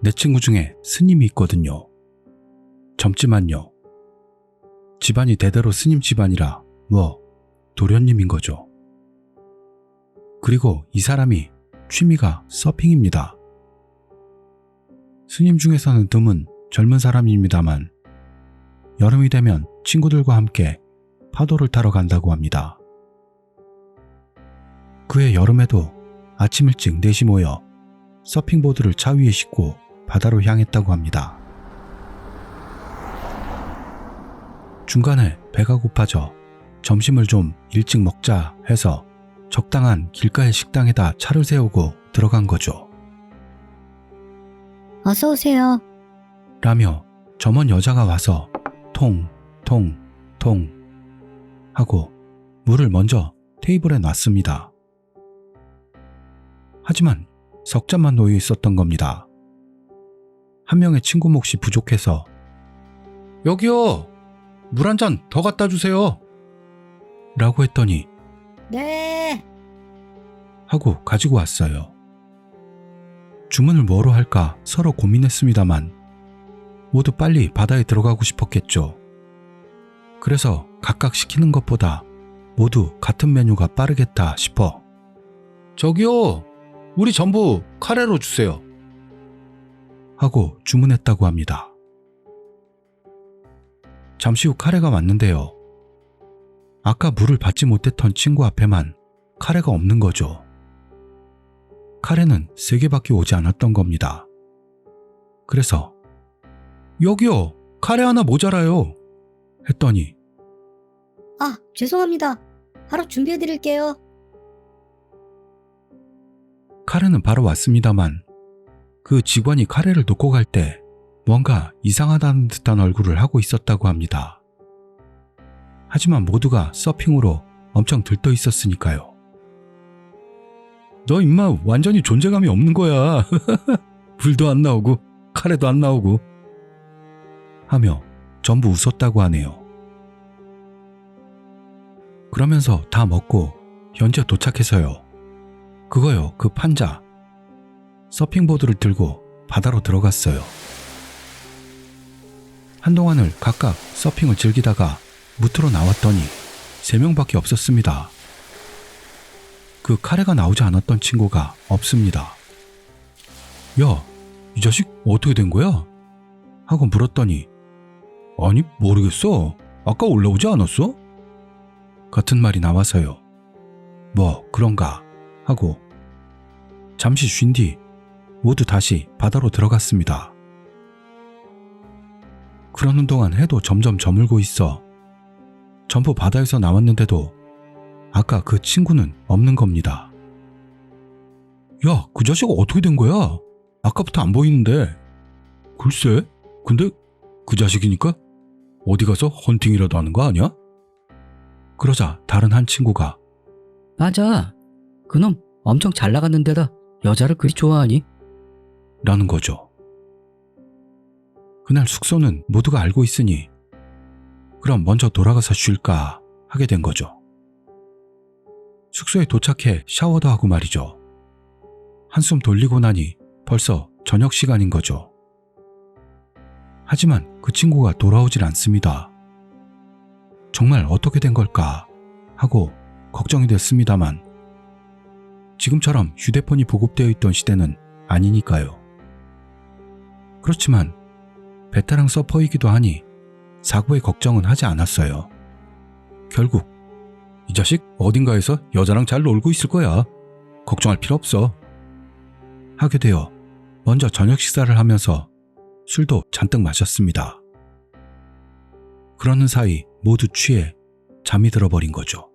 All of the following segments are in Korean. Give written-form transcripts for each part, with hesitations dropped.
내 친구 중에 스님이 있거든요. 젊지만요. 집안이 대대로 스님 집안이라 도련님인 거죠. 그리고 이 사람이 취미가 서핑입니다. 스님 중에서는 드문 젊은 사람입니다만 여름이 되면 친구들과 함께 파도를 타러 간다고 합니다. 그해 여름에도 아침 일찍 4시 모여 서핑보드를 차 위에 싣고 바다로 향했다고 합니다. 중간에 배가 고파져 점심을 좀 일찍 먹자 해서 적당한 길가의 식당에다 차를 세우고 들어간 거죠. 어서 오세요. 라며 점원 여자가 와서 통 하고 물을 먼저 테이블에 놨습니다. 하지만 석 잔만 놓여 있었던 겁니다. 한 명의 친구 몫이 부족해서 여기요! 물 한 잔 더 갖다 주세요! 라고 했더니 네. 하고 가지고 왔어요. 주문을 뭐로 할까 서로 고민했습니다만 모두 빨리 바다에 들어가고 싶었겠죠. 그래서 각각 시키는 것보다 모두 같은 메뉴가 빠르겠다 싶어 저기요! 우리 전부 카레로 주세요. 하고 주문했다고 합니다. 잠시 후 카레가 왔는데요. 아까 물을 받지 못했던 친구 앞에만 카레가 없는 거죠. 카레는 3개밖에 오지 않았던 겁니다. 그래서 여기요! 카레 하나 모자라요! 했더니 아, 죄송합니다. 바로 준비해 드릴게요. 카레는 바로 왔습니다만 그 직원이 카레를 놓고 갈 때 뭔가 이상하다는 듯한 얼굴을 하고 있었다고 합니다. 하지만 모두가 서핑으로 엄청 들떠 있었으니까요. 너 임마 완전히 존재감이 없는 거야. 불도 안 나오고 카레도 안 나오고 하며 전부 웃었다고 하네요. 그러면서 다 먹고 현재 도착해서요. 그거요, 그 판자. 서핑보드를 들고 바다로 들어갔어요. 한동안을 각각 서핑을 즐기다가 무트로 나왔더니 3명밖에 없었습니다. 그 카레가 나오지 않았던 친구가 없습니다. 야, 이 자식 어떻게 된 거야? 하고 물었더니 아니 모르겠어. 아까 올라오지 않았어? 같은 말이 나와서요. 뭐 그런가 하고 잠시 쉰 뒤 모두 다시 바다로 들어갔습니다. 그러는 동안 해도 점점 저물고 있어 전부 바다에서 나왔는데도 아까 그 친구는 없는 겁니다. 야, 그 자식 어떻게 된 거야? 아까부터 안 보이는데. 글쎄, 근데 그 자식이니까 어디 가서 헌팅이라도 하는 거 아니야? 그러자 다른 한 친구가 맞아. 그놈 엄청 잘 나갔는데다 여자를 그리 좋아하니? 라는 거죠. 그날 숙소는 모두가 알고 있으니 그럼 먼저 돌아가서 쉴까 하게 된 거죠. 숙소에 도착해 샤워도 하고 말이죠. 한숨 돌리고 나니 벌써 저녁 시간인 거죠. 하지만 그 친구가 돌아오질 않습니다. 정말 어떻게 된 걸까 하고 걱정이 됐습니다만 지금처럼 휴대폰이 보급되어 있던 시대는 아니니까요. 그렇지만 베테랑 서퍼이기도 하니 사고의 걱정은 하지 않았어요. 결국 이 자식 어딘가에서 여자랑 잘 놀고 있을 거야. 걱정할 필요 없어. 하게 되어 먼저 저녁 식사를 하면서 술도 잔뜩 마셨습니다. 그러는 사이 모두 취해 잠이 들어버린 거죠.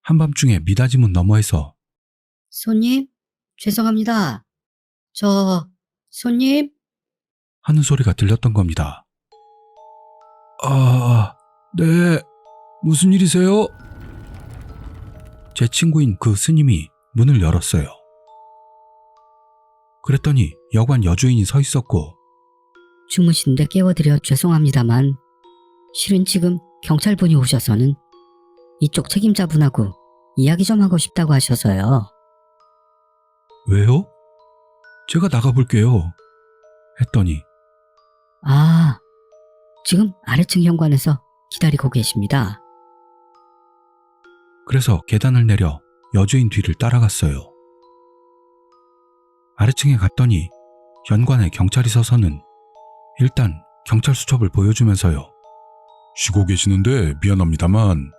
한밤중에 미닫이문 너머에서 손님, 죄송합니다. 손님? 하는 소리가 들렸던 겁니다. 아, 네, 무슨 일이세요? 제 친구인 그 스님이 문을 열었어요. 그랬더니 여관 여주인이 서 있었고 주무신데 깨워드려 죄송합니다만 실은 지금 경찰분이 오셔서는 이쪽 책임자분하고 이야기 좀 하고 싶다고 하셔서요. 왜요? 제가 나가볼게요. 했더니 아, 지금 아래층 현관에서 기다리고 계십니다. 그래서 계단을 내려 여주인 뒤를 따라갔어요. 아래층에 갔더니 현관에 경찰이 서서는 일단 경찰 수첩을 보여주면서요. 쉬고 계시는데 미안합니다만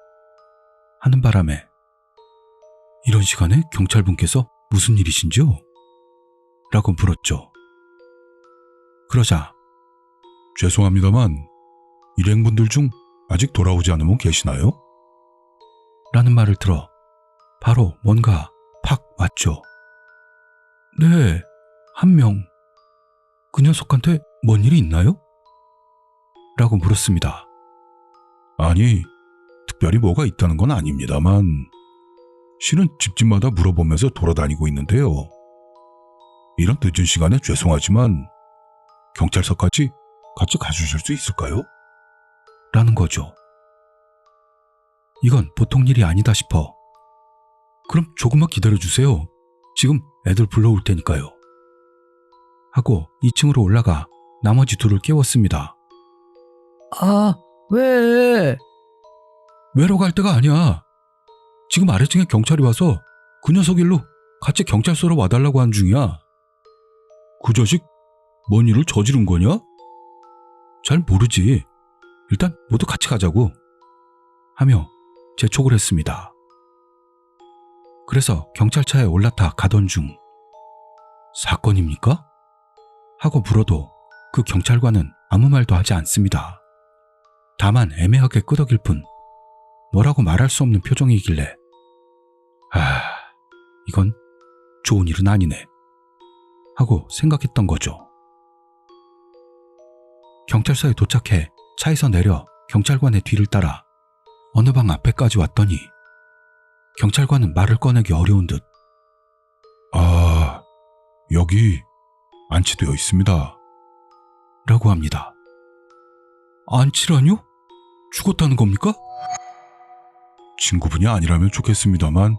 하는 바람에 이런 시간에 경찰분께서 무슨 일이신지요? 라고 물었죠. 그러자 죄송합니다만 일행분들 중 아직 돌아오지 않은 분 계시나요? 라는 말을 들어 바로 뭔가 팍 왔죠. 네, 한 명. 그 녀석한테 뭔 일이 있나요? 라고 물었습니다. 아니, 특별히 뭐가 있다는 건 아닙니다만 실은 집집마다 물어보면서 돌아다니고 있는데요. 이런 늦은 시간에 죄송하지만 경찰서까지 같이 가주실 수 있을까요? 라는 거죠. 이건 보통 일이 아니다 싶어 그럼 조금만 기다려주세요. 지금 애들 불러올 테니까요. 하고 2층으로 올라가 나머지 둘을 깨웠습니다. 아, 왜? 외로 갈 때가 아니야. 지금 아래층에 경찰이 와서 그 녀석 일로 같이 경찰서로 와달라고 한 중이야. 그 자식 뭔 일을 저지른 거냐? 잘 모르지. 일단 모두 같이 가자고 하며 재촉을 했습니다. 그래서 경찰차에 올라타 가던 중 사건입니까? 하고 물어도 그 경찰관은 아무 말도 하지 않습니다. 다만 애매하게 끄덕일 뿐 뭐라고 말할 수 없는 표정이길래 이건 좋은 일은 아니네 하고 생각했던 거죠. 경찰서에 도착해 차에서 내려 경찰관의 뒤를 따라 어느 방 앞에까지 왔더니 경찰관은 말을 꺼내기 어려운 듯 여기 안치되어 있습니다. 라고 합니다. 안치라뇨? 죽었다는 겁니까? 친구분이 아니라면 좋겠습니다만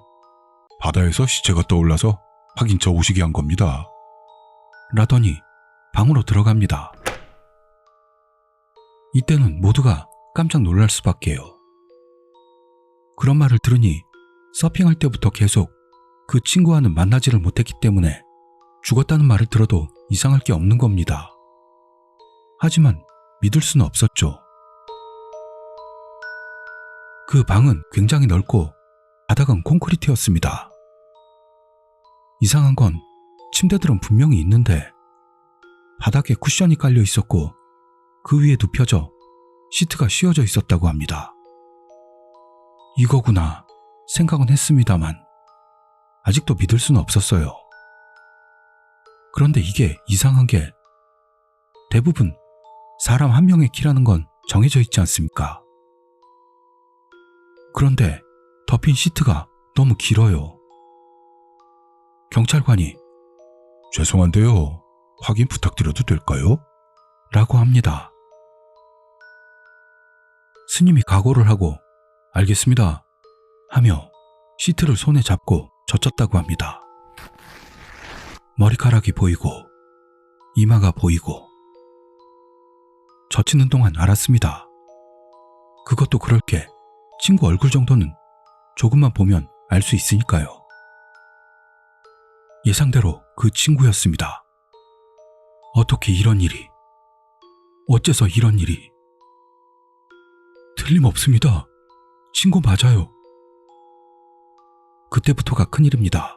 바다에서 시체가 떠올라서 확인차 오시게 한 겁니다. 라더니 방으로 들어갑니다. 이때는 모두가 깜짝 놀랄 수밖에요. 그런 말을 들으니 서핑할 때부터 계속 그 친구와는 만나지를 못했기 때문에 죽었다는 말을 들어도 이상할 게 없는 겁니다. 하지만 믿을 수는 없었죠. 그 방은 굉장히 넓고 바닥은 콘크리트였습니다. 이상한 건 침대들은 분명히 있는데 바닥에 쿠션이 깔려 있었고 그 위에 눕혀져 시트가 씌워져 있었다고 합니다. 이거구나 생각은 했습니다만 아직도 믿을 수는 없었어요. 그런데 이게 이상한 게 대부분 사람 한 명의 키라는 건 정해져 있지 않습니까? 그런데 덮인 시트가 너무 길어요. 경찰관이 죄송한데요. 확인 부탁드려도 될까요? 라고 합니다. 스님이 각오를 하고 알겠습니다 하며 시트를 손에 잡고 젖혔다고 합니다. 머리카락이 보이고 이마가 보이고 젖히는 동안 알았습니다. 그것도 그럴 게 친구 얼굴 정도는 조금만 보면 알 수 있으니까요. 예상대로 그 친구였습니다. 어떻게 이런 일이, 어째서 이런 일이. 틀림없습니다. 친구 맞아요. 그때부터가 큰일입니다.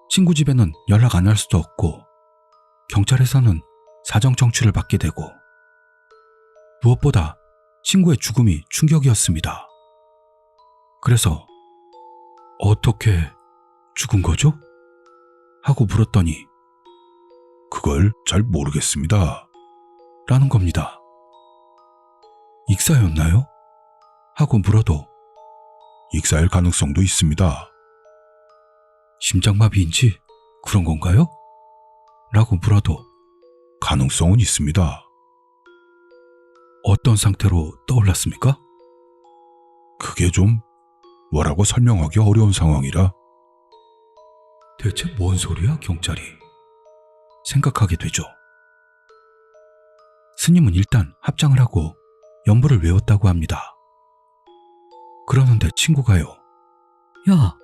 친구 집에는 연락 안 할 수도 없고 경찰에서는 사정 청취를 받게 되고 무엇보다 친구의 죽음이 충격이었습니다. 그래서 어떻게 죽은 거죠? 하고 물었더니 그걸 잘 모르겠습니다. 라는 겁니다. 익사였나요? 하고 물어도 익사일 가능성도 있습니다. 심장마비인지 그런 건가요? 라고 물어도 가능성은 있습니다. 어떤 상태로 떠올랐습니까? 그게 좀 뭐라고 설명하기 어려운 상황이라. 대체 뭔 소리야, 경찰이? 생각하게 되죠. 스님은 일단 합장을 하고 연부를 외웠다고 합니다. 그러는데 친구가요. 야,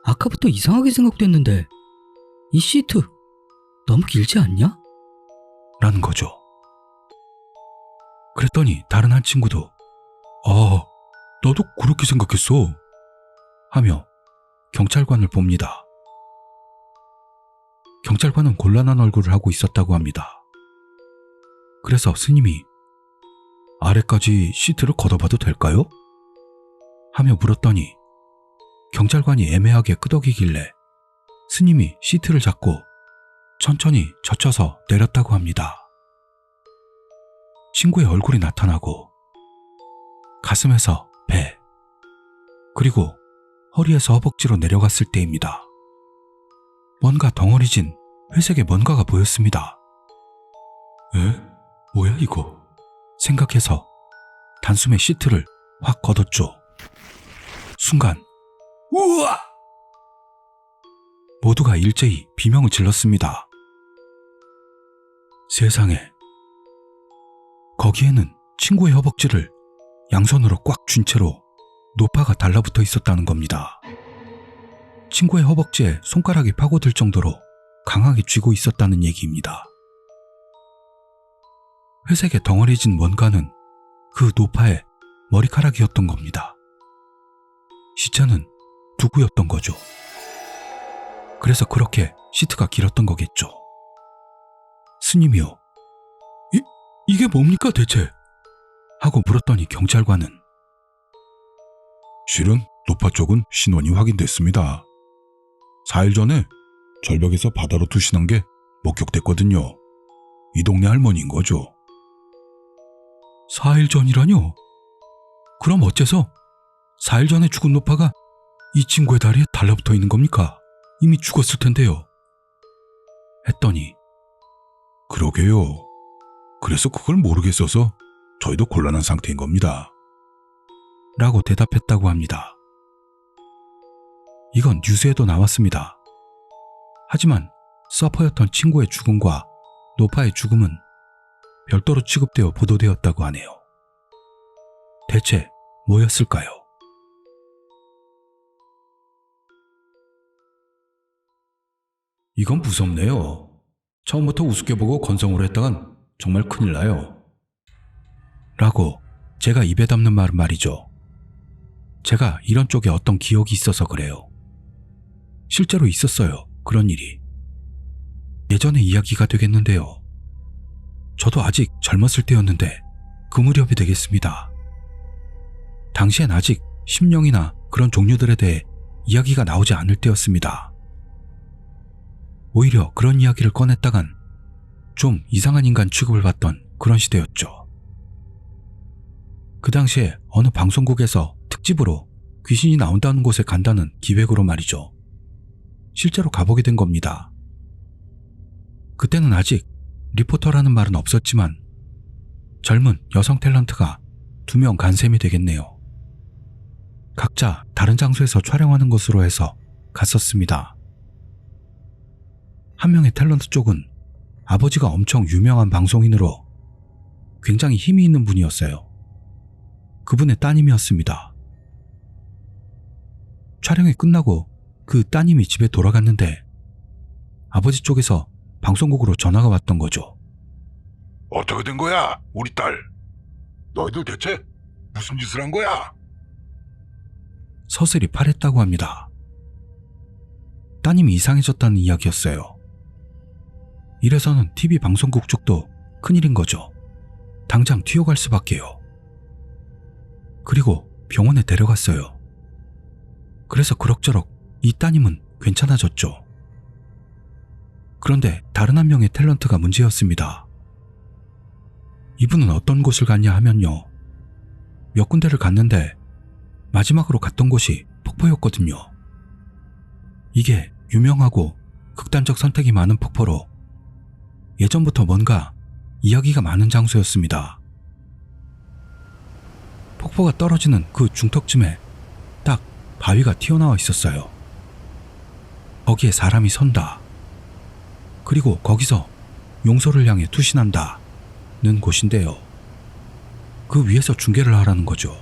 아까부터 이상하게 생각됐는데 이 시트 너무 길지 않냐? 라는 거죠. 그랬더니 다른 한 친구도 나도 그렇게 생각했어 하며 경찰관을 봅니다. 경찰관은 곤란한 얼굴을 하고 있었다고 합니다. 그래서 스님이 아래까지 시트를 걷어봐도 될까요? 하며 물었더니 경찰관이 애매하게 끄덕이길래 스님이 시트를 잡고 천천히 젖혀서 내렸다고 합니다. 친구의 얼굴이 나타나고 가슴에서 배, 그리고 허리에서 허벅지로 내려갔을 때입니다. 뭔가 덩어리진 회색의 뭔가가 보였습니다. 뭐야 이거? 생각해서 단숨에 시트를 확 걷었죠. 순간 우와! 모두가 일제히 비명을 질렀습니다. 세상에. 거기에는 친구의 허벅지를 양손으로 꽉 쥔 채로 노파가 달라붙어 있었다는 겁니다. 친구의 허벅지에 손가락이 파고들 정도로 강하게 쥐고 있었다는 얘기입니다. 회색의 덩어리진 뭔가는 그 노파의 머리카락이었던 겁니다. 시체는 두구였던 거죠. 그래서 그렇게 시트가 길었던 거겠죠. 스님이요. 이게 뭡니까 대체? 하고 물었더니 경찰관은 실은 노파 쪽은 신원이 확인됐습니다. 4일 전에 절벽에서 바다로 투신한 게 목격됐거든요. 이 동네 할머니인 거죠. 4일 전이라뇨? 그럼 어째서 4일 전에 죽은 노파가 이 친구의 다리에 달라붙어 있는 겁니까? 이미 죽었을 텐데요. 했더니 그러게요. 그래서 그걸 모르겠어서 저희도 곤란한 상태인 겁니다. 라고 대답했다고 합니다. 이건 뉴스에도 나왔습니다. 하지만 서퍼였던 친구의 죽음과 노파의 죽음은 별도로 취급되어 보도되었다고 하네요. 대체 뭐였을까요? 이건 무섭네요. 처음부터 우습게 보고 건성으로 했다간 정말 큰일 나요. 라고 제가 입에 담는 말은 말이죠. 제가 이런 쪽에 어떤 기억이 있어서 그래요. 실제로 있었어요. 그런 일이. 예전의 이야기가 되겠는데요. 저도 아직 젊었을 때였는데 그 무렵이 되겠습니다. 당시엔 아직 심령이나 그런 종류들에 대해 이야기가 나오지 않을 때였습니다. 오히려 그런 이야기를 꺼냈다간 좀 이상한 인간 취급을 받던 그런 시대였죠. 그 당시에 어느 방송국에서 특집으로 귀신이 나온다는 곳에 간다는 기획으로 말이죠. 실제로 가보게 된 겁니다. 그때는 아직 리포터라는 말은 없었지만 젊은 여성 탤런트가 2명 간 셈이 되겠네요. 각자 다른 장소에서 촬영하는 것으로 해서 갔었습니다. 한 명의 탤런트 쪽은 아버지가 엄청 유명한 방송인으로 굉장히 힘이 있는 분이었어요. 그분의 따님이었습니다. 촬영이 끝나고 그 따님이 집에 돌아갔는데 아버지 쪽에서 방송국으로 전화가 왔던 거죠. 어떻게 된 거야, 우리 딸? 너희들 대체 무슨 짓을 한 거야? 서슬이 파랬다고 합니다. 따님이 이상해졌다는 이야기였어요. 이래서는 TV 방송국 쪽도 큰일인 거죠. 당장 튀어갈 수밖에요. 그리고 병원에 데려갔어요. 그래서 그럭저럭 이 따님은 괜찮아졌죠. 그런데 다른 한 명의 탤런트가 문제였습니다. 이분은 어떤 곳을 갔냐 하면요. 몇 군데를 갔는데 마지막으로 갔던 곳이 폭포였거든요. 이게 유명하고 극단적 선택이 많은 폭포로 예전부터 뭔가 이야기가 많은 장소였습니다. 폭포가 떨어지는 그 중턱쯤에 딱 바위가 튀어나와 있었어요. 거기에 사람이 선다. 그리고 거기서 용서를 향해 투신한다는 곳인데요. 그 위에서 중계를 하라는 거죠.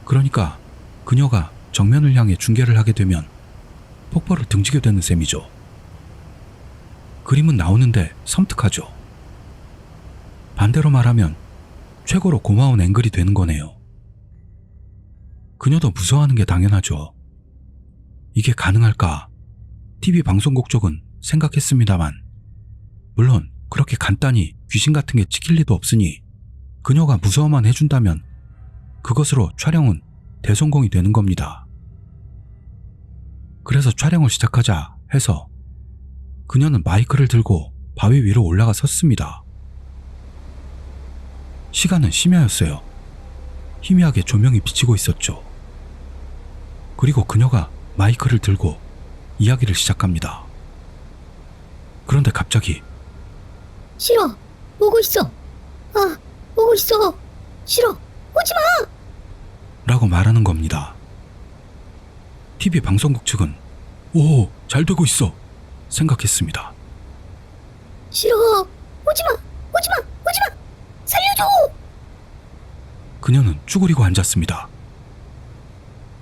그러니까 그녀가 정면을 향해 중계를 하게 되면 폭포를 등지게 되는 셈이죠. 그림은 나오는데 섬뜩하죠. 반대로 말하면 최고로 고마운 앵글이 되는 거네요. 그녀도 무서워하는 게 당연하죠. 이게 가능할까? TV 방송국 쪽은 생각했습니다만 물론 그렇게 간단히 귀신 같은 게 찍힐 리도 없으니 그녀가 무서워만 해준다면 그것으로 촬영은 대성공이 되는 겁니다. 그래서 촬영을 시작하자 해서 그녀는 마이크를 들고 바위 위로 올라가 섰습니다. 시간은 심야였어요. 희미하게 조명이 비치고 있었죠. 그리고 그녀가 마이크를 들고 이야기를 시작합니다. 그런데 갑자기 싫어. 오고 있어. 아, 오고 있어. 싫어. 오지 마. 라고 말하는 겁니다. TV 방송국 측은 오, 잘 되고 있어 생각했습니다. 싫어. 오지 마. 오지 마. 오지 마. 살려줘. 그녀는 쭈그리고 앉았습니다.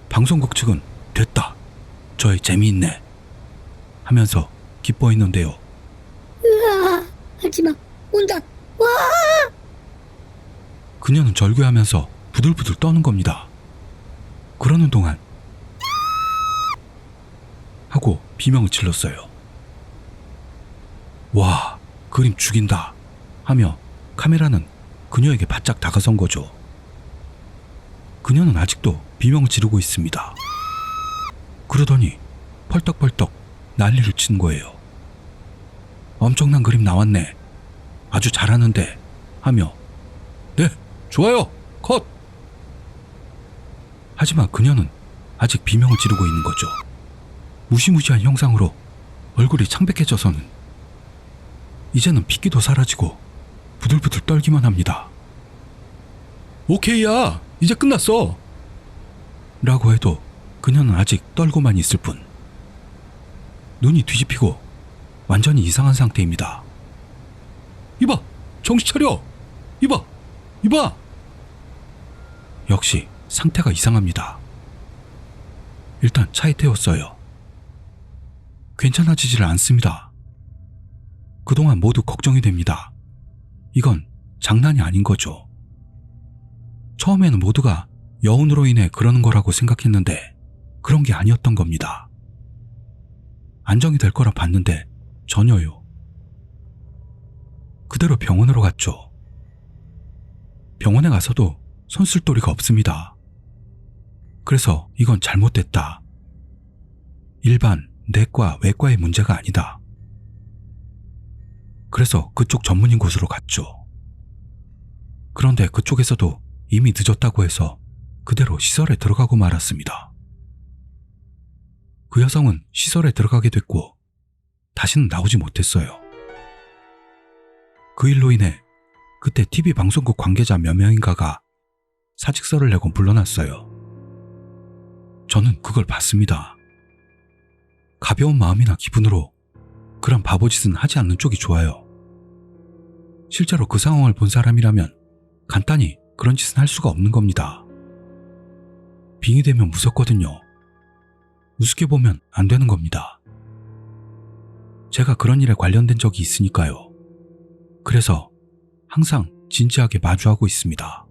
방송국 측은 됐다. 저의 재미있네 하면서 기뻐했는데요. 으아. 하지 마. 온다. 와. 그녀는 절규하면서 부들부들 떠는 겁니다. 그러는 동안 하고 비명을 질렀어요. 와, 그림 죽인다 하며 카메라는 그녀에게 바짝 다가선 거죠. 그녀는 아직도 비명을 지르고 있습니다. 그러더니 펄떡펄떡 난리를 친 거예요. 엄청난 그림 나왔네. 아주 잘하는데 하며 네, 좋아요. 컷! 하지만 그녀는 아직 비명을 지르고 있는 거죠. 무시무시한 형상으로 얼굴이 창백해져서는 이제는 핏기도 사라지고 부들부들 떨기만 합니다. 오케이야, 이제 끝났어 라고 해도 그녀는 아직 떨고만 있을 뿐. 눈이 뒤집히고 완전히 이상한 상태입니다. 이봐, 정신 차려. 이봐, 이봐. 역시 상태가 이상합니다. 일단 차에 태웠어요. 괜찮아지질 않습니다. 그동안 모두 걱정이 됩니다. 이건 장난이 아닌 거죠. 처음에는 모두가 여운으로 인해 그러는 거라고 생각했는데 그런 게 아니었던 겁니다. 안정이 될 거라 봤는데 전혀요. 그대로 병원으로 갔죠. 병원에 가서도 손쓸도리가 없습니다. 그래서 이건 잘못됐다. 일반 내과, 외과의 문제가 아니다. 그래서 그쪽 전문인 곳으로 갔죠. 그런데 그쪽에서도 이미 늦었다고 해서 그대로 시설에 들어가고 말았습니다. 그 여성은 시설에 들어가게 됐고 다시는 나오지 못했어요. 그 일로 인해 그때 TV 방송국 관계자 몇 명인가가 사직서를 내고 물러났어요. 저는 그걸 봤습니다. 가벼운 마음이나 기분으로 그런 바보짓은 하지 않는 쪽이 좋아요. 실제로 그 상황을 본 사람이라면 간단히 그런 짓은 할 수가 없는 겁니다. 빙의되면 무섭거든요. 우습게 보면 안 되는 겁니다. 제가 그런 일에 관련된 적이 있으니까요. 그래서 항상 진지하게 마주하고 있습니다.